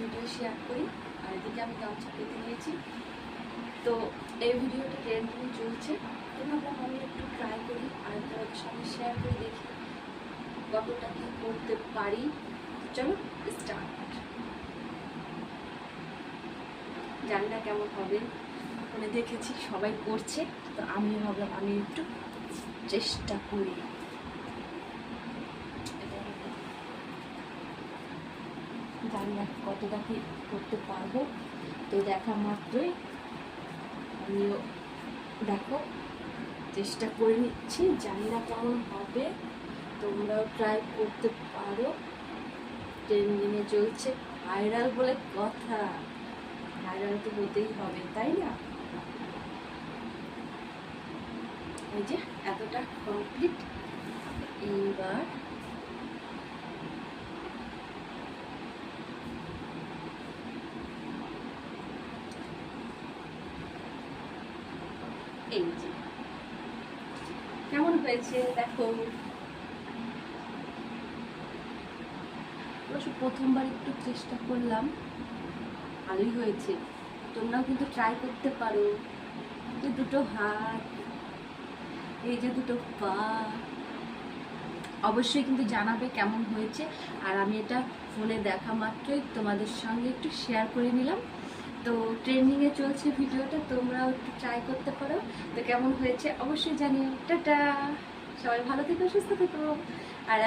Video share করি। আর এদিকে আমি গামছা পেতে নিয়েছি। তো এই ভিডিওটা ট্রেন্ডিং চলছে, তো ভাবলাম আমি একটু ট্রাই করি আর তোমাদের সঙ্গে শেয়ার করে দেখি কতটা কি করতে পারি। চলো স্টার্ট। জানি না কেমন হবে, মানে দেখেছি সবাই করছে, তো আমিও ভাবলাম আমি একটু চেষ্টা করি। জানি না কতটা কি করতে পারবো, তো দেখা মাত্রই আমিও দেখো চেষ্টা করে নিচ্ছি। জানি না কেমন হবে, তোমরাও ট্রাই করতে পারো। ট্রেন্ডিংয়ে চলছে, ভাইরাল বলে কথা, ভাইরাল তো হতেই হবে, তাই না? এই যে এতটা কমপ্লিট। এইবার এই যে কেমন হয়েছে দেখো। অবশ্য প্রথমবার একটু চেষ্টা করলাম, ভালোই হয়েছে। তোমরাও কিন্তু ট্রাই করতে পারো। যে দুটো হাত, এই যে দুটো পা, অবশ্যই কিন্তু জানাবে কেমন হয়েছে। আর আমি এটা ফোনে দেখা মাত্রই তোমাদের সঙ্গে একটু শেয়ার করে নিলাম। তো ট্রেন্ডিংয়ে চলছে ভিডিওটা, তোমরাও একটু ট্রাই করতে পারো। তো কেমন হয়েছে অবশ্যই জানিও। টাটা, সবাই ভালো থেকো, সুস্থ থেকো। আর